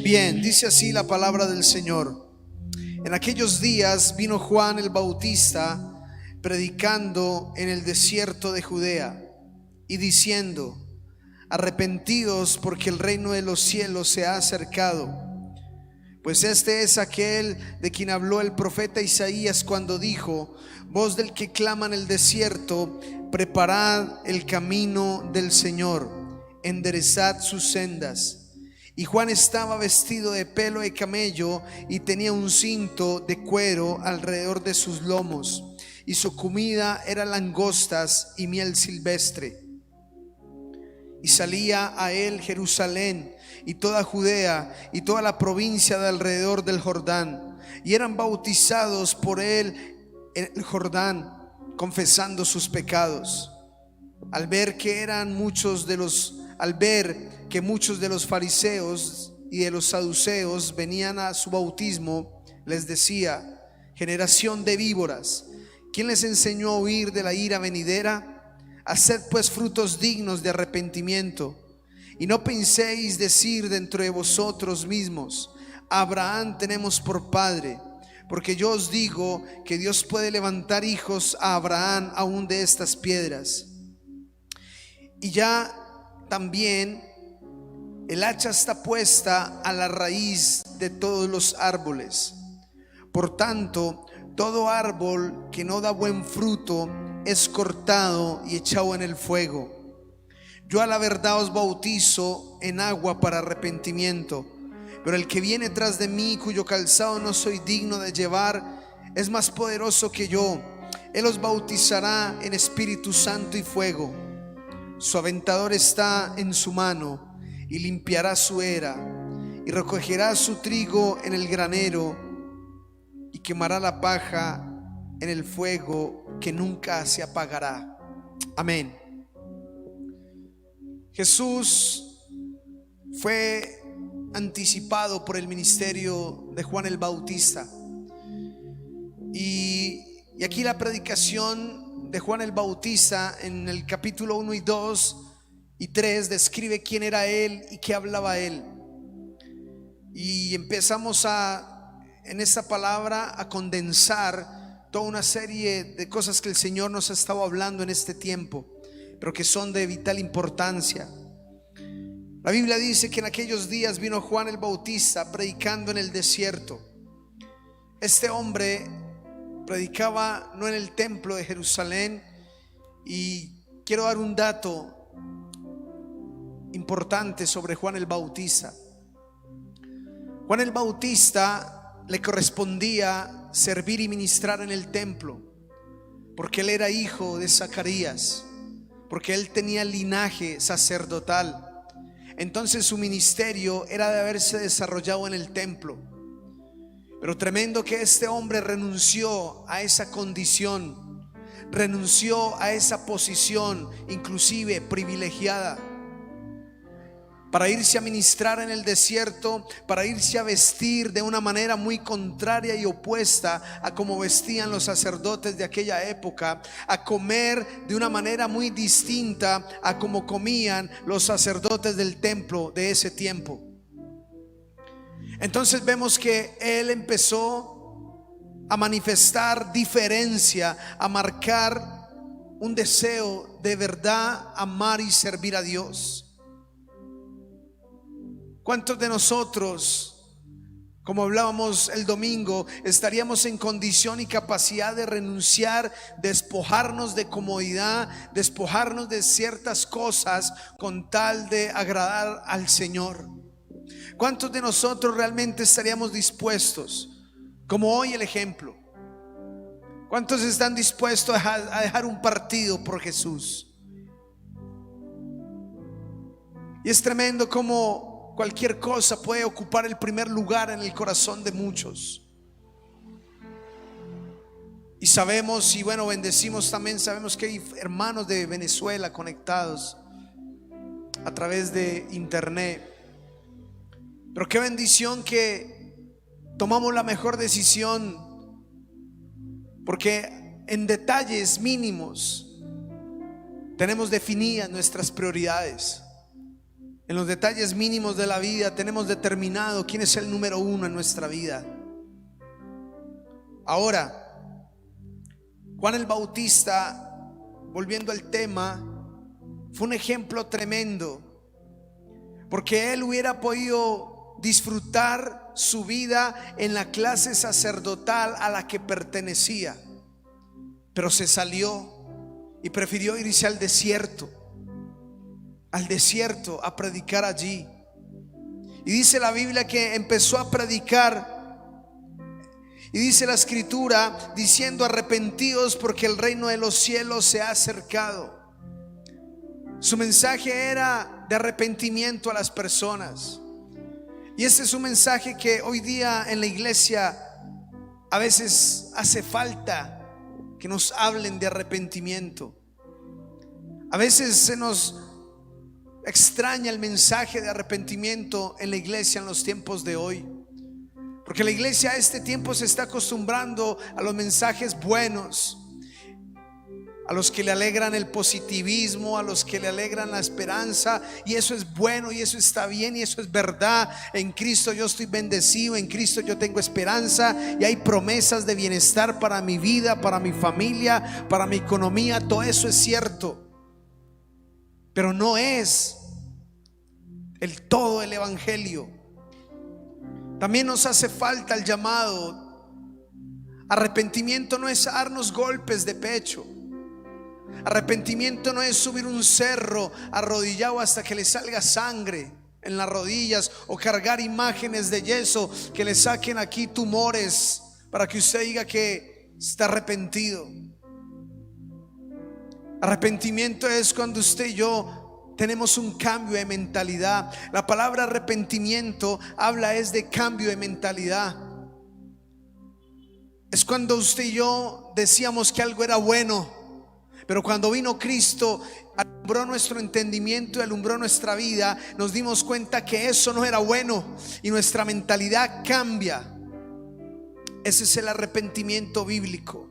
Bien, dice así la palabra del Señor. En aquellos días vino Juan el Bautista predicando en el desierto de Judea y diciendo: arrepentidos, porque el reino de los cielos se ha acercado. Pues este es aquel de quien habló el profeta Isaías cuando dijo: voz del que clama en el desierto, preparad el camino del Señor, enderezad sus sendas. Y Juan estaba vestido de pelo de camello y tenía un cinto de cuero alrededor de sus lomos, y su comida era langostas y miel silvestre. Y salía a él Jerusalén y toda Judea y toda la provincia de alrededor del Jordán, y eran bautizados por él en el Jordán, confesando sus pecados. Al ver que muchos de los fariseos y de los saduceos venían a su bautismo, les decía: generación de víboras, ¿quién les enseñó a huir de la ira venidera? Haced pues frutos dignos de arrepentimiento, y no penséis decir dentro de vosotros mismos: Abraham tenemos por padre, porque yo os digo que Dios puede levantar hijos a Abraham aún de estas piedras. Y ya también el hacha está puesta a la raíz de todos los árboles. Por tanto, todo árbol que no da buen fruto es cortado y echado en el fuego. Yo a la verdad os bautizo en agua para arrepentimiento, pero el que viene tras de mí, cuyo calzado no soy digno de llevar, es más poderoso que yo. Él os bautizará en Espíritu Santo y fuego. Su aventador está en su mano, y limpiará su era, y recogerá su trigo en el granero, y quemará la paja en el fuego que nunca se apagará. Amén. Jesús fue anticipado por el ministerio de Juan el Bautista, y aquí la predicación de Juan el Bautista en el capítulo 1 y 2 y 3 describe quién era él y qué hablaba él. Y empezamos en esta palabra a condensar toda una serie de cosas que el Señor nos ha estado hablando en este tiempo, pero que son de vital importancia. La Biblia dice que en aquellos días vino Juan el Bautista predicando en el desierto. Este hombre predicaba no en el templo de Jerusalén, y quiero dar un dato importante sobre Juan el Bautista. Juan el Bautista le correspondía servir y ministrar en el templo, porque él era hijo de Zacarías, porque él tenía linaje sacerdotal. Entonces su ministerio era de haberse desarrollado en el templo. Pero tremendo que este hombre renunció a esa condición, renunció a esa posición, inclusive privilegiada, para irse a ministrar en el desierto, para irse a vestir de una manera muy contraria y opuesta a como vestían los sacerdotes de aquella época, a comer de una manera muy distinta a como comían los sacerdotes del templo de ese tiempo. Entonces vemos que él empezó a manifestar diferencia, a marcar un deseo de verdad, amar y servir a Dios. ¿Cuántos de nosotros, como hablábamos el domingo, estaríamos en condición y capacidad de renunciar, despojarnos de comodidad, despojarnos de ciertas cosas con tal de agradar al Señor? ¿Cuántos de nosotros realmente estaríamos dispuestos, como hoy el ejemplo? ¿Cuántos están dispuestos a dejar un partido por Jesús? Y es tremendo como cualquier cosa puede ocupar el primer lugar en el corazón de muchos. Y sabemos, y bueno, bendecimos también, sabemos que hay hermanos de Venezuela conectados a través de internet. Pero qué bendición que tomamos la mejor decisión, porque en detalles mínimos tenemos definidas nuestras prioridades. En los detalles mínimos de la vida tenemos determinado quién es el número uno en nuestra vida. Ahora, Juan el Bautista, volviendo al tema, fue un ejemplo tremendo, porque él hubiera podido disfrutar su vida en la clase sacerdotal a la que pertenecía, pero se salió y prefirió irse al desierto a predicar allí. Y dice la Biblia que empezó a predicar, y dice la escritura, diciendo: arrepentidos porque el reino de los cielos se ha acercado. Su mensaje era de arrepentimiento a las personas. Y ese es un mensaje que hoy día en la iglesia a veces hace falta que nos hablen de arrepentimiento. A veces se nos extraña el mensaje de arrepentimiento en la iglesia en los tiempos de hoy, porque la iglesia a este tiempo se está acostumbrando a los mensajes buenos, a los que le alegran el positivismo, a los que le alegran la esperanza, y eso es bueno y eso está bien y eso es verdad. En Cristo yo estoy bendecido, en Cristo yo tengo esperanza y hay promesas de bienestar para mi vida, para mi familia, para mi economía. Todo eso es cierto, pero no es el todo el evangelio. También nos hace falta el llamado. Arrepentimiento no es darnos golpes de pecho. Arrepentimiento no es subir un cerro arrodillado hasta que le salga sangre en las rodillas, o cargar imágenes de yeso que le saquen aquí tumores para que usted diga que está arrepentido. Arrepentimiento es cuando usted y yo tenemos un cambio de mentalidad. La palabra arrepentimiento habla es de cambio de mentalidad. Es cuando usted y yo decíamos que algo era bueno, pero cuando vino Cristo, alumbró nuestro entendimiento y alumbró nuestra vida, nos dimos cuenta que eso no era bueno y nuestra mentalidad cambia. Ese es el arrepentimiento bíblico,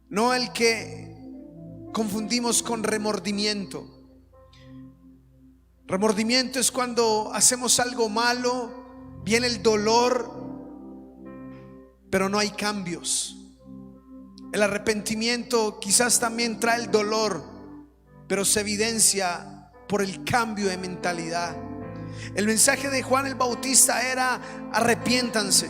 no el que confundimos con remordimiento. Remordimiento es cuando hacemos algo malo, viene el dolor, pero no hay cambios. El arrepentimiento quizás también trae el dolor, pero se evidencia por el cambio de mentalidad. El mensaje de Juan el Bautista era: arrepiéntanse.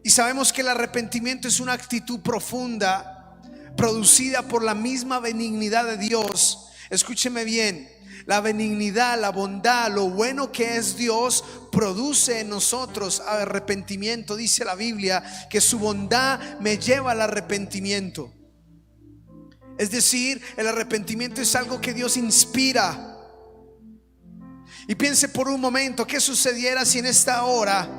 Y sabemos que el arrepentimiento es una actitud profunda, producida por la misma benignidad de Dios. Escúcheme bien: la benignidad, la bondad, lo bueno que es Dios produce en nosotros arrepentimiento. Dice la Biblia que su bondad me lleva al arrepentimiento. Es decir, el arrepentimiento es algo que Dios inspira. Y piense por un momento: ¿qué sucediera si en esta hora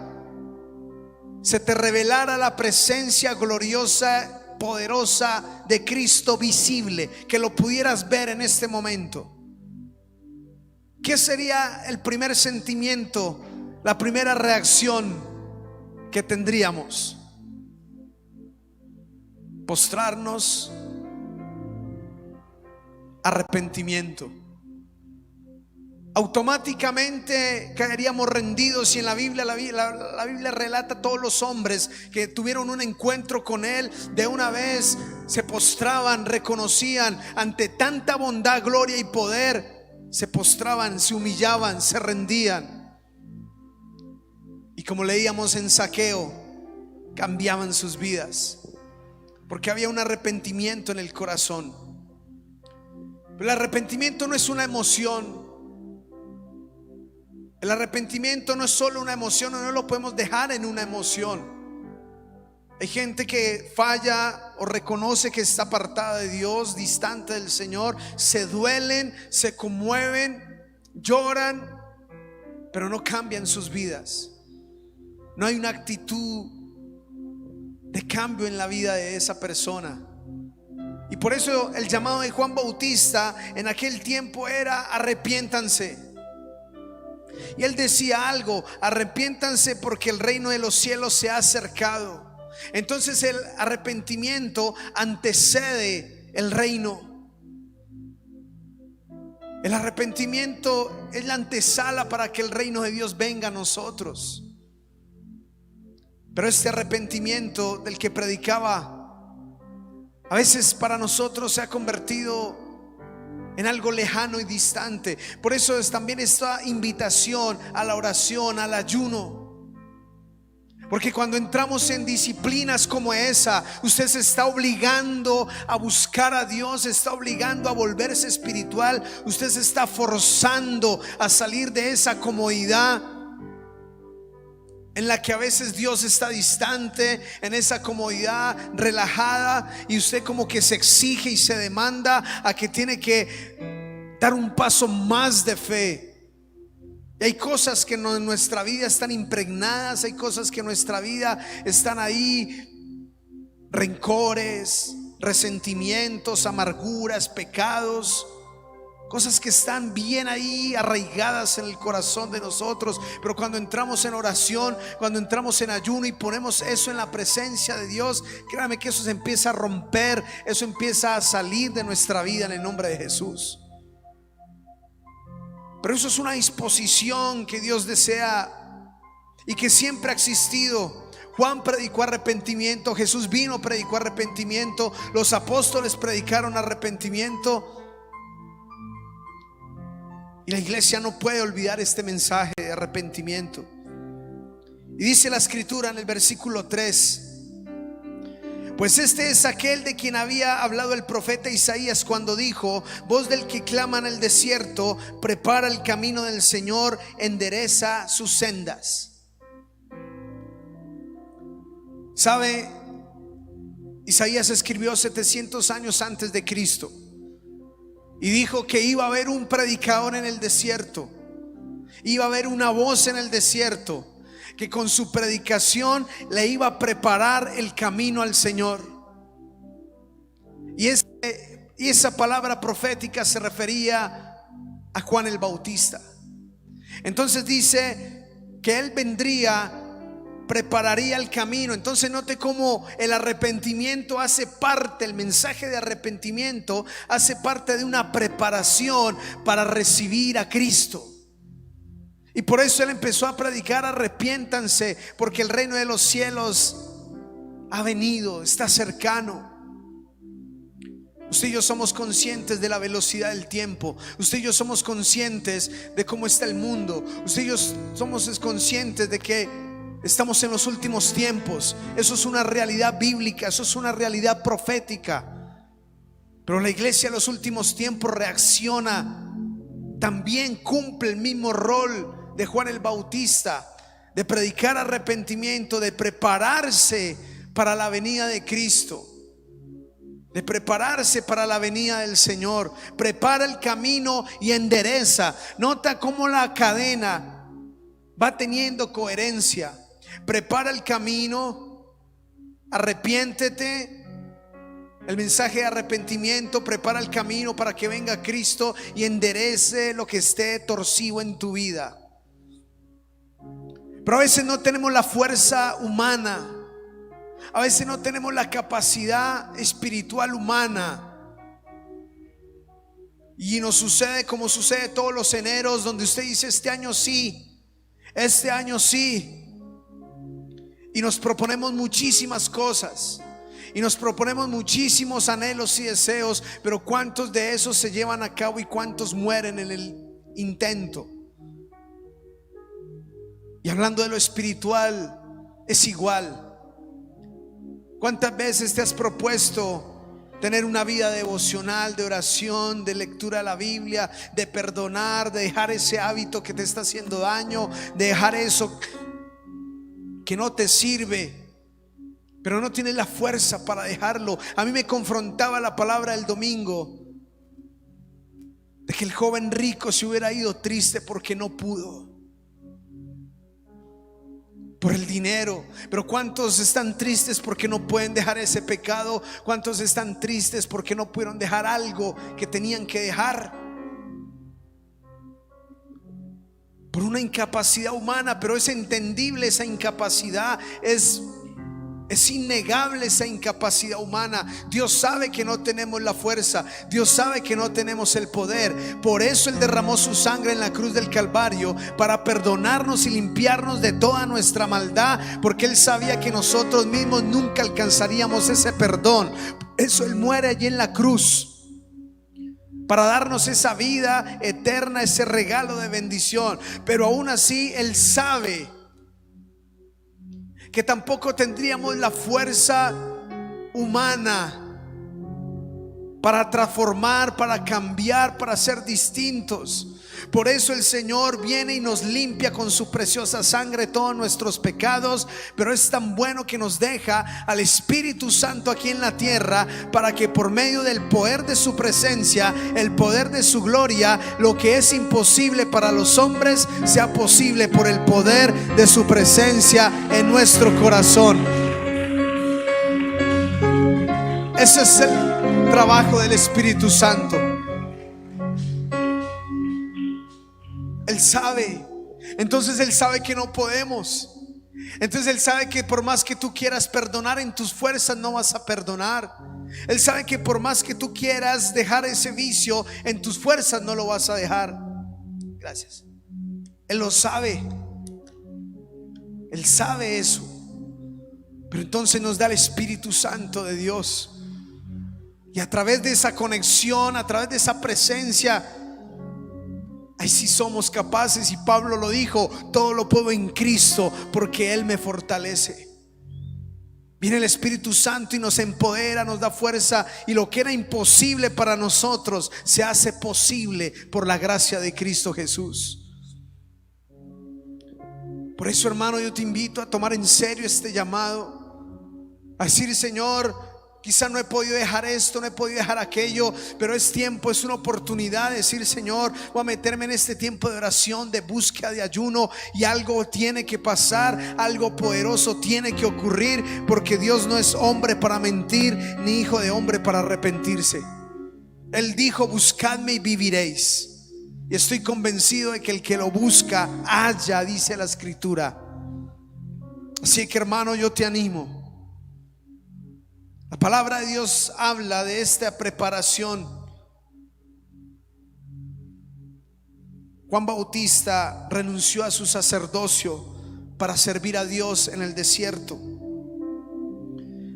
se te revelara la presencia gloriosa, poderosa de Cristo visible, que lo pudieras ver en este momento? ¿Qué sería el primer sentimiento, la primera reacción que tendríamos? Postrarnos, arrepentimiento. Automáticamente caeríamos rendidos. Y en la Biblia relata a todos los hombres que tuvieron un encuentro con Él, de una vez se postraban, reconocían ante tanta bondad, gloria y poder. Se postraban, se humillaban, se rendían. Y como leíamos en Zaqueo, cambiaban sus vidas, porque había un arrepentimiento en el corazón. Pero el arrepentimiento no es una emoción. El arrepentimiento no es solo una emoción, no lo podemos dejar en una emoción. Hay gente que falla o reconoce que está apartada de Dios, distante del Señor, se duelen, se conmueven, lloran, pero no cambian sus vidas. No hay una actitud de cambio en la vida de esa persona. Y por eso el llamado de Juan Bautista en aquel tiempo era: arrepiéntanse. Y él decía algo: arrepiéntanse porque el reino de los cielos se ha acercado. Entonces el arrepentimiento antecede el reino. El arrepentimiento es la antesala para que el reino de Dios venga a nosotros. Pero este arrepentimiento del que predicaba, a veces para nosotros se ha convertido en algo lejano y distante. Por eso es también esta invitación a la oración, al ayuno. Porque cuando entramos en disciplinas como esa, usted se está obligando a buscar a Dios, se está obligando a volverse espiritual, usted se está forzando a salir de esa comodidad en la que a veces Dios está distante, en esa comodidad relajada, y usted como que se exige y se demanda a que tiene que dar un paso más de fe. Y hay cosas que en nuestra vida están impregnadas, hay cosas que en nuestra vida están ahí, rencores, resentimientos, amarguras, pecados, cosas que están bien ahí arraigadas en el corazón de nosotros. Pero cuando entramos en oración, cuando entramos en ayuno y ponemos eso en la presencia de Dios, créame que eso se empieza a romper, eso empieza a salir de nuestra vida en el nombre de Jesús. Pero eso es una disposición que Dios desea y que siempre ha existido. Juan predicó arrepentimiento, Jesús vino, predicó arrepentimiento, los apóstoles predicaron arrepentimiento. Y la iglesia no puede olvidar este mensaje de arrepentimiento. Y dice la escritura en el versículo 3: pues este es aquel de quien había hablado el profeta Isaías cuando dijo: voz del que clama en el desierto, prepara el camino del Señor, endereza sus sendas. ¿Sabe? Isaías escribió 700 años antes de Cristo y dijo que iba a haber un predicador en el desierto, iba a haber una voz en el desierto que con su predicación le iba a preparar el camino al Señor. Y esa palabra profética se refería a Juan el Bautista. Entonces dice que él vendría, prepararía el camino. Entonces note cómo el arrepentimiento hace parte, el mensaje de arrepentimiento hace parte de una preparación para recibir a Cristo. Y por eso él empezó a predicar: arrepiéntanse, porque el reino de los cielos ha venido, está cercano. Usted y yo somos conscientes de la velocidad del tiempo. Usted y yo somos conscientes de cómo está el mundo. Usted y yo somos conscientes de que estamos en los últimos tiempos. Eso es una realidad bíblica, eso es una realidad profética. Pero la iglesia en los últimos tiempos reacciona, también cumple el mismo rol de Juan el Bautista, de predicar arrepentimiento, de prepararse para la venida de Cristo, de prepararse para la venida del Señor. Prepara el camino y endereza. Nota cómo la cadena va teniendo coherencia. Prepara el camino, arrepiéntete. El mensaje de arrepentimiento prepara el camino para que venga Cristo y enderece lo que esté torcido en tu vida. Pero a veces no tenemos la fuerza humana, a veces no tenemos la capacidad espiritual humana, y nos sucede como sucede todos los eneros, donde usted dice: este año sí, este año sí, y nos proponemos muchísimas cosas y nos proponemos muchísimos anhelos y deseos, pero ¿cuántos de esos se llevan a cabo y cuántos mueren en el intento? Y hablando de lo espiritual, es igual. ¿Cuántas veces te has propuesto tener una vida devocional, de oración, de lectura de la Biblia, de perdonar, de dejar ese hábito que te está haciendo daño, de dejar eso que no te sirve, pero no tienes la fuerza para dejarlo? A mí me confrontaba la palabra del domingo de que el joven rico se hubiera ido triste porque no pudo, por el dinero. Pero ¿cuántos están tristes porque no pueden dejar ese pecado? ¿Cuántos están tristes porque no pudieron dejar algo que tenían que dejar? Por una incapacidad humana. Pero es entendible esa incapacidad, es Es innegable esa incapacidad humana. Dios sabe que no tenemos la fuerza. Dios sabe que no tenemos el poder. Por eso Él derramó su sangre en la cruz del Calvario, para perdonarnos y limpiarnos de toda nuestra maldad, porque Él sabía que nosotros mismos nunca alcanzaríamos ese perdón. Por eso Él muere allí en la cruz, para darnos esa vida eterna, ese regalo de bendición. Pero aún así Él sabe que tampoco tendríamos la fuerza humana para transformar, para cambiar, para ser distintos. Por eso el Señor viene y nos limpia con su preciosa sangre todos nuestros pecados. Pero es tan bueno que nos deja al Espíritu Santo aquí en la tierra, para que por medio del poder de su presencia, el poder de su gloria, lo que es imposible para los hombres sea posible por el poder de su presencia en nuestro corazón. Ese es el trabajo del Espíritu Santo. Él sabe. Entonces Él sabe que no podemos. Entonces Él sabe que por más que tú quieras perdonar en tus fuerzas, no vas a perdonar. Él sabe que por más que tú quieras dejar ese vicio, en tus fuerzas no lo vas a dejar. Gracias. Él lo sabe. Él sabe eso. Pero entonces nos da el Espíritu Santo de Dios, y a través de esa conexión, a través de esa presencia, ahí sí somos capaces. Y Pablo lo dijo: todo lo puedo en Cristo, porque Él me fortalece. Viene el Espíritu Santo y nos empodera, nos da fuerza, y lo que era imposible para nosotros se hace posible por la gracia de Cristo Jesús. Por eso, hermano, yo te invito a tomar en serio este llamado, a decir: Señor, quizá no he podido dejar esto, no he podido dejar aquello, pero es tiempo, es una oportunidad de decir: Señor, voy a meterme en este tiempo de oración, de búsqueda, de ayuno, y algo tiene que pasar, algo poderoso tiene que ocurrir, porque Dios no es hombre para mentir, ni hijo de hombre para arrepentirse. Él dijo: buscadme y viviréis. Y estoy convencido de que el que lo busca halla, dice la Escritura. Así que, hermano, yo te animo. La palabra de Dios habla de esta preparación. Juan Bautista renunció a su sacerdocio para servir a Dios en el desierto.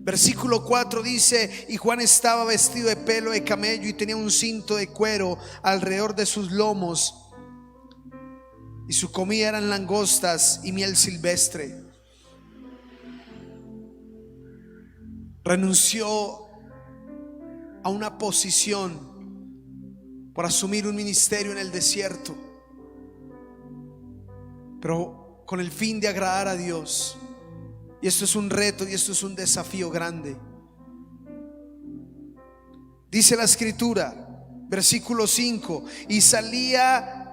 Versículo 4 dice: y Juan estaba vestido de pelo de camello y tenía un cinto de cuero alrededor de sus lomos, y su comida eran langostas y miel silvestre. Renunció a una posición por asumir un ministerio en el desierto, pero con el fin de agradar a Dios. Y esto es un reto, y esto es un desafío grande. Dice la Escritura, versículo 5: y salía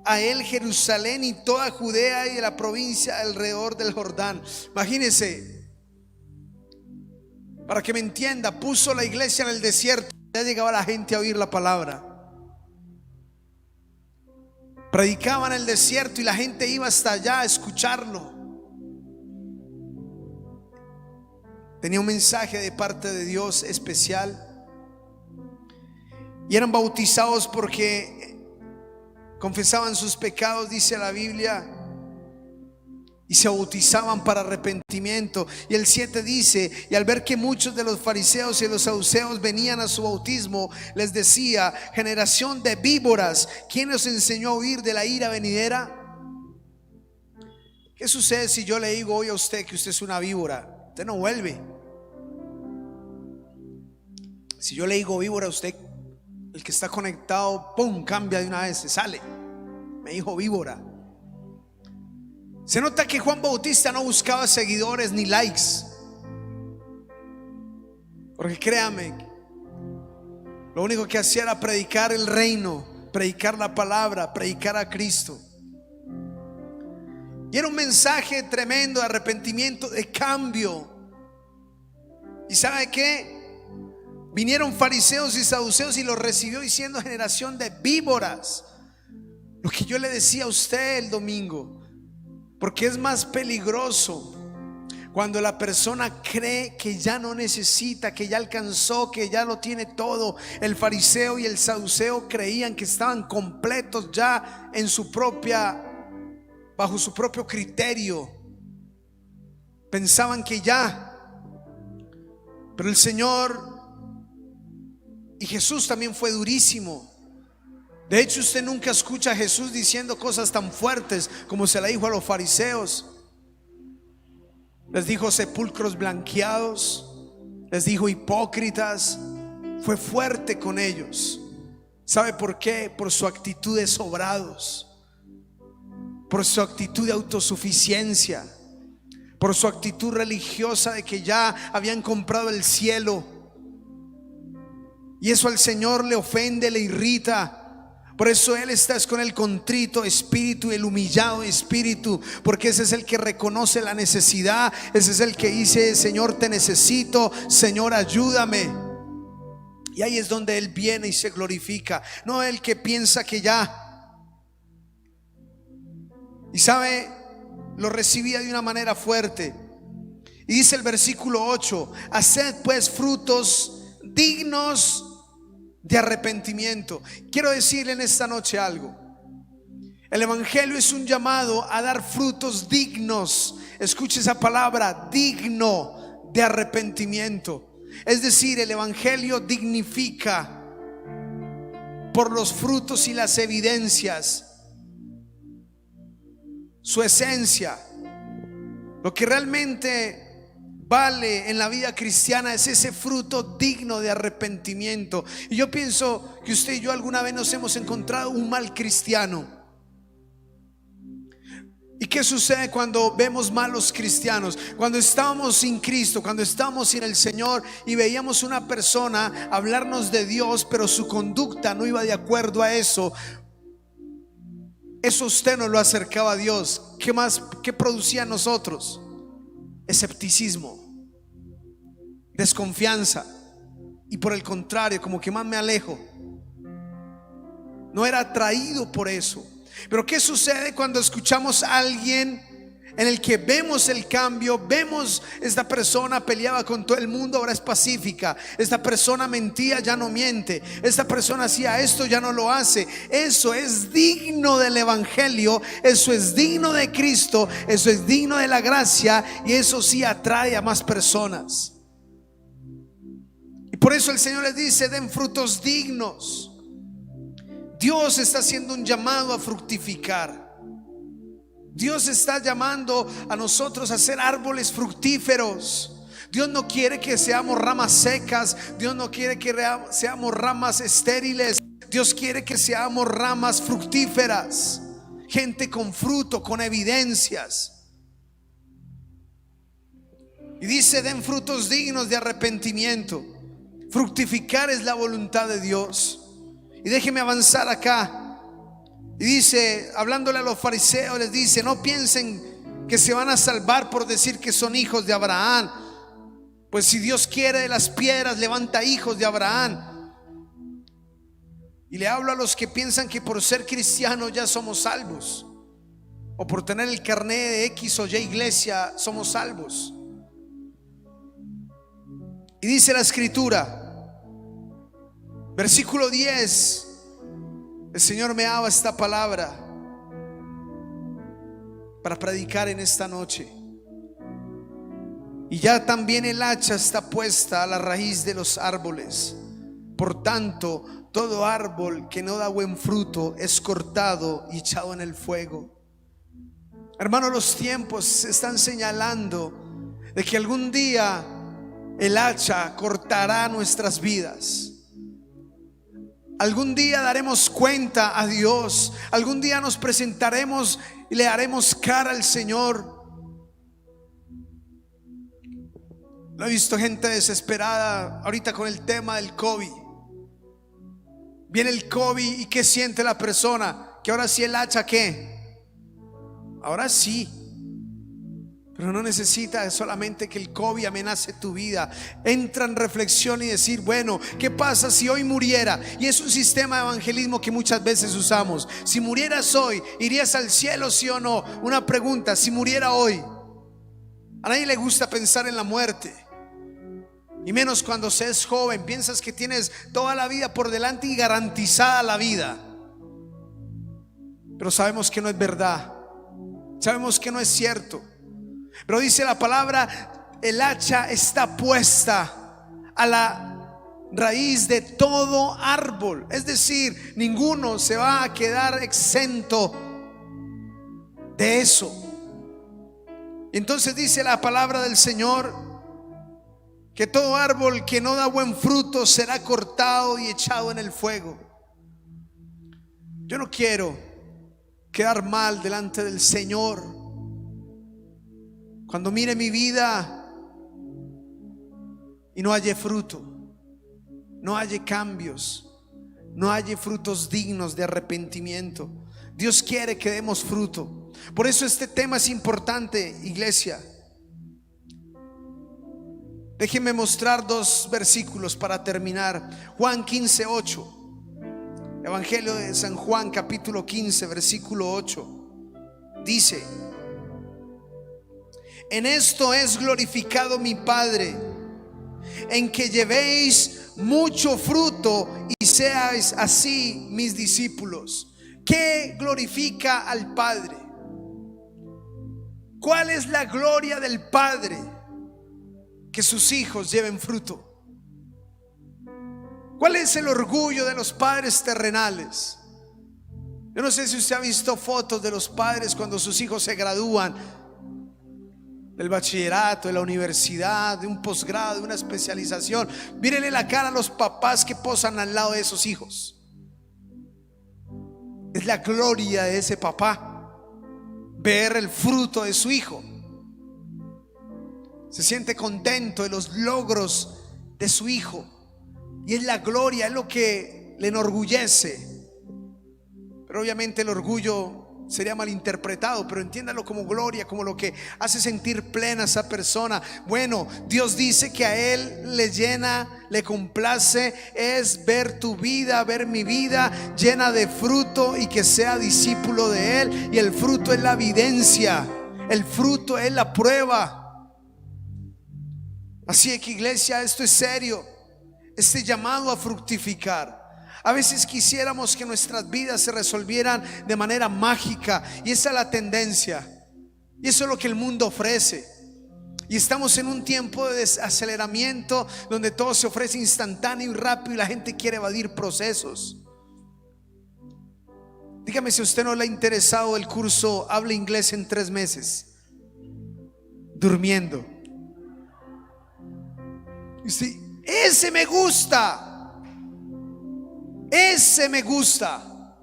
a él Jerusalén y toda Judea y de la provincia alrededor del Jordán. Imagínense, para que me entienda, puso la iglesia en el desierto. Ya llegaba la gente a oír la palabra. Predicaba en el desierto y la gente iba hasta allá a escucharlo. Tenía un mensaje de parte de Dios especial. Y eran bautizados porque confesaban sus pecados, dice la Biblia, y se bautizaban para arrepentimiento. Y el 7 dice: y al ver que muchos de los fariseos y los saduceos venían a su bautismo, les decía: generación de víboras, ¿quién os enseñó a huir de la ira venidera? ¿Qué sucede si yo le digo hoy a usted que usted es una víbora? Usted no vuelve. Si yo le digo víbora a usted, el que está conectado, ¡pum!, cambia de una vez, se sale. Me dijo víbora. Se nota que Juan Bautista no buscaba seguidores ni likes, porque créame, lo único que hacía era predicar el reino, predicar la palabra, predicar a Cristo. Y era un mensaje tremendo de arrepentimiento, de cambio. ¿Y sabe qué? Vinieron fariseos y saduceos y los recibió diciendo: generación de víboras. Lo que yo le decía a usted el domingo. Porque es más peligroso Cuando la persona cree que ya no necesita, que ya alcanzó, que ya lo tiene todo. El fariseo y el saduceo creían que estaban completos ya en su bajo su propio criterio. Pensaban que ya. Pero el Señor y Jesús también fue durísimo. De hecho, usted nunca escucha a Jesús diciendo cosas tan fuertes como se la dijo a los fariseos. Les dijo sepulcros blanqueados, les dijo hipócritas. Fue fuerte con ellos. ¿Sabe por qué? Por su actitud de sobrados, por su actitud de autosuficiencia, por su actitud religiosa de que ya habían comprado el cielo. Y eso al Señor le ofende, le irrita. Por eso Él está con el contrito espíritu y el humillado espíritu, porque ese es el que reconoce la necesidad. Ese es el que dice: Señor, te necesito, Señor, ayúdame. Y ahí es donde Él viene y se glorifica, no el que piensa que ya. Y sabe, lo recibía de una manera fuerte. Y dice el versículo 8: haced pues frutos dignos de arrepentimiento. Quiero decirle en esta noche algo. El evangelio es un llamado a dar frutos dignos. Escuche esa palabra, digno de arrepentimiento. Es decir, el evangelio dignifica por los frutos y las evidencias, su esencia. Lo que realmente vale en la vida cristiana es ese fruto digno de arrepentimiento. Y yo pienso que usted y yo alguna vez nos hemos encontrado un mal cristiano. ¿Y qué sucede cuando vemos malos cristianos? Cuando estábamos sin Cristo, cuando estábamos sin el Señor y veíamos una persona hablarnos de Dios, pero su conducta no iba de acuerdo a eso. Eso usted no lo acercaba a Dios. ¿Qué más? ¿Qué producía en nosotros? Escepticismo, desconfianza. Y por el contrario, como que más me alejo. No era atraído por eso. Pero ¿qué sucede cuando escuchamos a alguien en el que vemos el cambio? Vemos: esta persona peleaba con todo el mundo, ahora es pacífica. Esta persona mentía, ya no miente. Esta persona hacía esto, ya no lo hace. Eso es digno del evangelio. Eso es digno de Cristo. Eso es digno de la gracia. Y eso sí atrae a más personas. Y por eso el Señor les dice: den frutos dignos. Dios está haciendo un llamado a fructificar. Dios está llamando a nosotros a ser árboles fructíferos. Dios no quiere que seamos ramas secas. Dios no quiere que seamos ramas estériles. Dios quiere que seamos ramas fructíferas, gente con fruto, con evidencias. Y dice: den frutos dignos de arrepentimiento. Fructificar es la voluntad de Dios. Y déjeme avanzar acá. Y dice, hablándole a los fariseos, les dice: no piensen que se van a salvar por decir que son hijos de Abraham. Pues si Dios quiere, de las piedras levanta hijos de Abraham. Y le hablo a los que piensan que por ser cristianos ya somos salvos, o por tener el carné de X o Y iglesia somos salvos. Y dice la escritura, versículo 10, el Señor me daba esta palabra para predicar en esta noche. Y ya también el hacha está puesta a la raíz de los árboles. Por tanto, todo árbol que no da buen fruto es cortado y echado en el fuego. Hermanos, los tiempos se están señalando de que algún día el hacha cortará nuestras vidas. Algún día daremos cuenta a Dios. Algún día nos presentaremos y le haremos cara al Señor. Lo he visto gente desesperada ahorita con el tema del COVID. Viene el COVID y ¿qué siente la persona? Que ahora sí el hacha, ¿qué? Ahora sí. Pero no necesita solamente que el COVID amenace tu vida. Entra en reflexión y decir: bueno, ¿qué pasa si hoy muriera? Y es un sistema de evangelismo que muchas veces usamos. Si murieras hoy, ¿irías al cielo, sí o no? Una pregunta: si muriera hoy, A nadie le gusta pensar en la muerte, y menos cuando se es joven. Piensas que tienes toda la vida por delante y garantizada la vida. Pero sabemos que no es verdad. Sabemos que no es cierto. Pero dice la palabra: el hacha está puesta a la raíz de todo árbol. Es decir, ninguno se va a quedar exento de eso. Entonces dice la palabra del Señor que todo árbol que no da buen fruto será cortado y echado en el fuego. Yo no quiero quedar mal delante del Señor cuando mire mi vida y no haya fruto, no haya cambios, no haya frutos dignos de arrepentimiento. Dios quiere que demos fruto. Por eso este tema es importante, iglesia. Déjenme mostrar dos versículos para terminar. Juan 15:8. Evangelio de San Juan, capítulo 15, versículo 8. Dice: en esto es glorificado mi Padre, en que llevéis mucho fruto y seáis así mis discípulos. ¿Qué glorifica al Padre? ¿Cuál es la gloria del Padre? Que sus hijos lleven fruto. ¿Cuál es el orgullo de los padres terrenales? Yo no sé si usted ha visto fotos de los padres cuando sus hijos se gradúan del bachillerato, de la universidad, de un posgrado, de una especialización. Mírenle la cara a los papás que posan al lado de esos hijos. Es la gloria de ese papá ver el fruto de su hijo. Se siente contento de los logros de su hijo, y es la gloria, es lo que le enorgullece. Pero obviamente el orgullo sería malinterpretado, pero entiéndalo como gloria, como lo que hace sentir plena a esa persona. Bueno, Dios dice que a Él le llena, le complace es ver tu vida, ver mi vida llena de fruto, y que sea discípulo de Él. Y el fruto es la evidencia, el fruto es la prueba. Así que, iglesia, esto es serio, este llamado a fructificar. A veces quisiéramos que nuestras vidas se resolvieran de manera mágica, y esa es la tendencia, y eso es lo que el mundo ofrece. Y estamos en un tiempo de desaceleramiento donde todo se ofrece instantáneo y rápido, y la gente quiere evadir procesos. Dígame si a usted no le ha interesado el curso Habla Inglés en 3 meses, durmiendo. Y sí, ese me gusta, ese me gusta,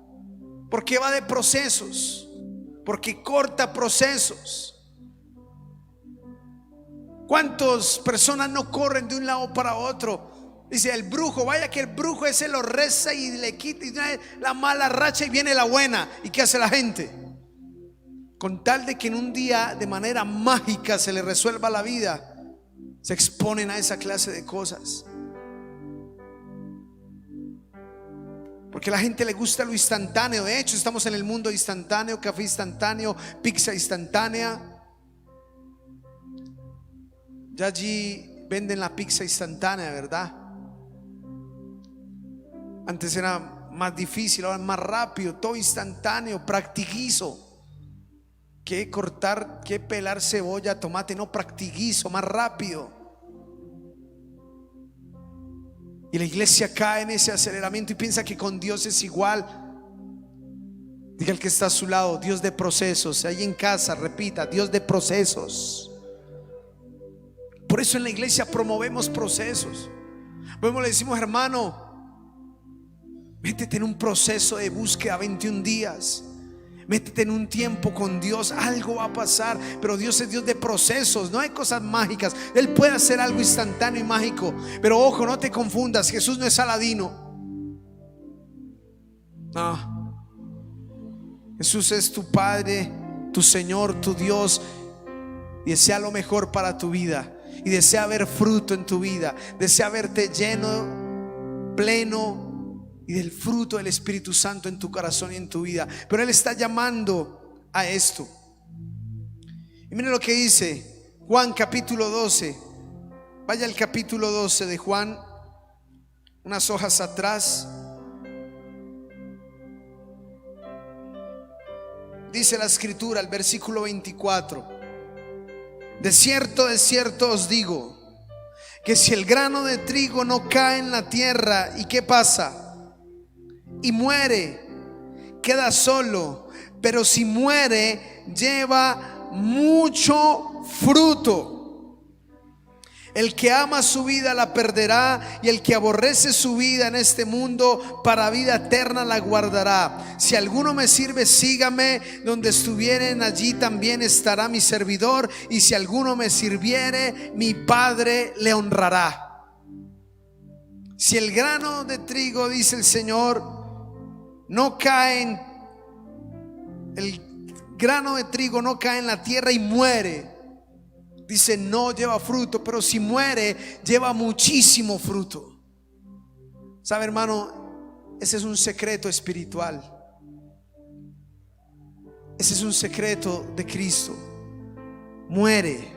porque va de procesos, porque corta procesos. ¿Cuántas personas no corren de un lado para otro? Dice el brujo, vaya que el brujo ese lo reza y le quita y la mala racha y viene la buena. ¿Y qué hace la gente? Con tal de que en un día de manera mágica se le resuelva la vida, se exponen a esa clase de cosas, porque a la gente le gusta lo instantáneo. De hecho, estamos en el mundo instantáneo, café instantáneo, pizza instantánea. Ya allí venden la pizza instantánea, ¿verdad? Antes era más difícil, ahora es más rápido, todo instantáneo, practiquizo. Que cortar, que pelar cebolla, tomate, no, practiquizo, más rápido. Y la iglesia cae en ese aceleramiento y piensa que con Dios es igual. Diga el que está a su lado: Dios de procesos. Ahí en casa repita: Dios de procesos. Por eso en la iglesia promovemos procesos. Luego le decimos: hermano, métete en un proceso de búsqueda 21 días. Métete en un tiempo con Dios, algo va a pasar. Pero Dios es Dios de procesos, no hay cosas mágicas. Él puede hacer algo instantáneo y mágico, pero ojo, no te confundas, Jesús no es Aladino. No, Jesús es tu Padre, tu Señor, tu Dios, y desea lo mejor para tu vida, y desea ver fruto en tu vida, desea verte lleno, pleno, y del fruto del Espíritu Santo en tu corazón y en tu vida. Pero Él está llamando a esto. Y miren lo que dice Juan capítulo 12. Vaya al capítulo 12 de Juan, unas hojas atrás. Dice la escritura, el versículo 24: de cierto os digo, que si el grano de trigo no cae en la tierra, ¿y qué pasa? Y muere, queda solo, pero si muere, lleva mucho fruto. El que ama su vida la perderá, y el que aborrece su vida en este mundo para vida eterna la guardará. Si alguno me sirve, sígame. Donde estuvieren, allí también estará mi servidor. Y si alguno me sirviere, mi Padre le honrará. Si el grano de trigo, dice el Señor, no cae el grano de trigo no cae en la tierra y muere, dice, no lleva fruto, pero si muere, lleva muchísimo fruto. ¿Sabe, hermano? Ese es un secreto espiritual. Ese es un secreto de Cristo. Muere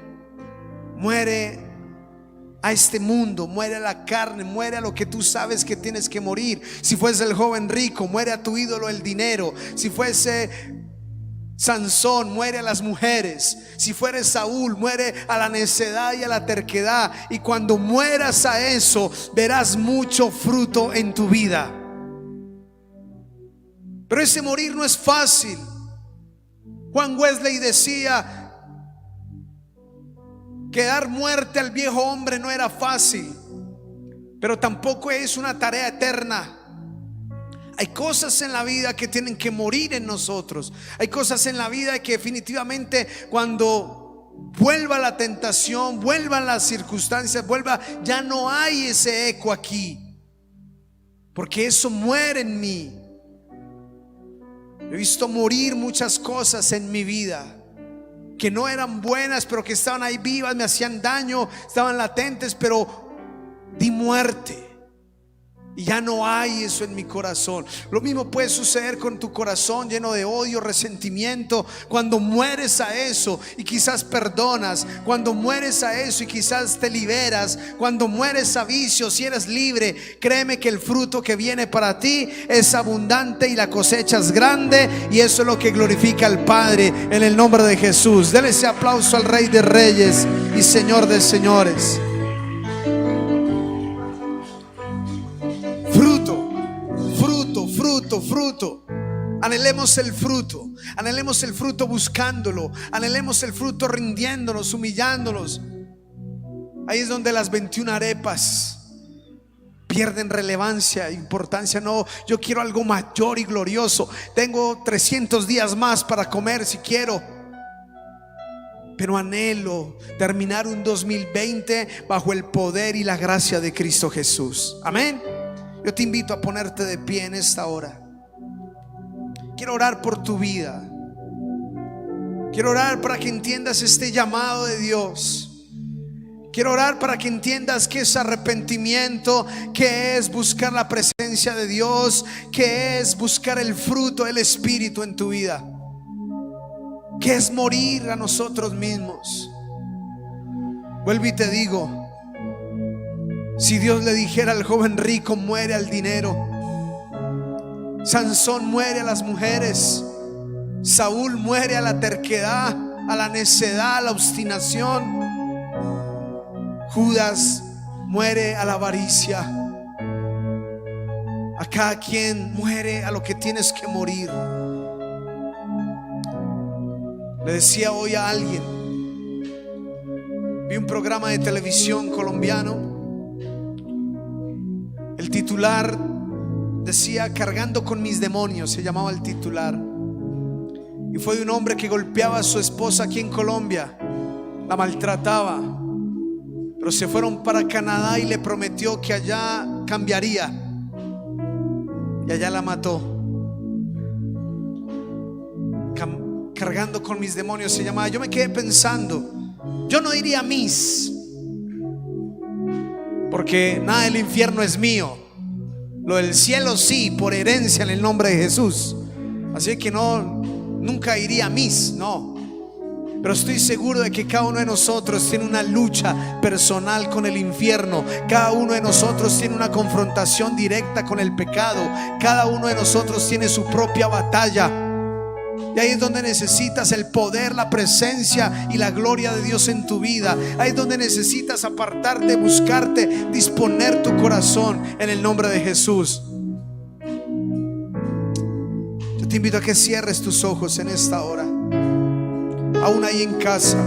a este mundo, muere a la carne, muere a lo que tú sabes que tienes que morir. Si fuese el joven rico, muere a tu ídolo el dinero. Si fuese Sansón, muere a las mujeres. Si fueres Saúl, muere a la necedad y a la terquedad. Y cuando mueras a eso, verás mucho fruto en tu vida. Pero ese morir no es fácil. Juan Wesley decía que dar muerte al viejo hombre no era fácil, pero tampoco es una tarea eterna. Hay cosas en la vida que tienen que morir en nosotros. Hay cosas en la vida que definitivamente, cuando vuelva la tentación, vuelvan las circunstancias, ya no hay ese eco aquí, porque eso muere en mí. He visto morir muchas cosas en mi vida que no eran buenas, pero que estaban ahí vivas, me hacían daño, estaban latentes, pero di muerte. Y ya no hay eso en mi corazón. Lo mismo puede suceder con tu corazón lleno de odio, resentimiento. Cuando mueres a eso y quizás perdonas, cuando mueres a eso y quizás te liberas, cuando mueres a vicios y eres libre, créeme que el fruto que viene para ti es abundante y la cosecha es grande, y eso es lo que glorifica al Padre, en el nombre de Jesús. Dele ese aplauso al Rey de Reyes y Señor de Señores. Fruto. Anhelemos el fruto buscándolo, anhelemos el fruto rindiéndonos, humillándonos. Ahí es donde las 21 arepas pierden relevancia, importancia. No, yo quiero algo mayor y glorioso. Tengo 300 días más para comer si quiero, pero anhelo terminar un 2020 bajo el poder y la gracia de Cristo Jesús. Amén. Yo te invito a ponerte de pie en esta hora. Quiero orar por tu vida. Quiero orar para que entiendas este llamado de Dios. Quiero orar para que entiendas qué es arrepentimiento, qué es buscar la presencia de Dios, qué es buscar el fruto del Espíritu en tu vida, qué es morir a nosotros mismos. Vuelvo y te digo, si Dios le dijera al joven rico, muere al dinero, Sansón muere a las mujeres, Saúl muere a la terquedad, a la necedad, a la obstinación, Judas muere a la avaricia. A cada quien muere a lo que tienes que morir. Le decía hoy a alguien, vi un programa de televisión colombiano. El titular decía "Cargando con mis demonios", se llamaba el titular. Y fue de un hombre que golpeaba a su esposa aquí en Colombia, la maltrataba, pero se fueron para Canadá y le prometió que allá cambiaría, y allá la mató. Cargando con mis demonios se llamaba. Yo me quedé pensando, yo no diría mis, porque nada del infierno es mío. Lo del cielo sí, por herencia en el nombre de Jesús. Así que nunca iría mis, no. Pero estoy seguro de que cada uno de nosotros tiene una lucha personal con el infierno. Cada uno de nosotros tiene una confrontación directa con el pecado. Cada uno de nosotros tiene su propia batalla. Y ahí es donde necesitas el poder, la presencia y la gloria de Dios en tu vida. Ahí es donde necesitas apartarte, buscarte, disponer tu corazón en el nombre de Jesús. Yo te invito a que cierres tus ojos en esta hora, aún ahí en casa.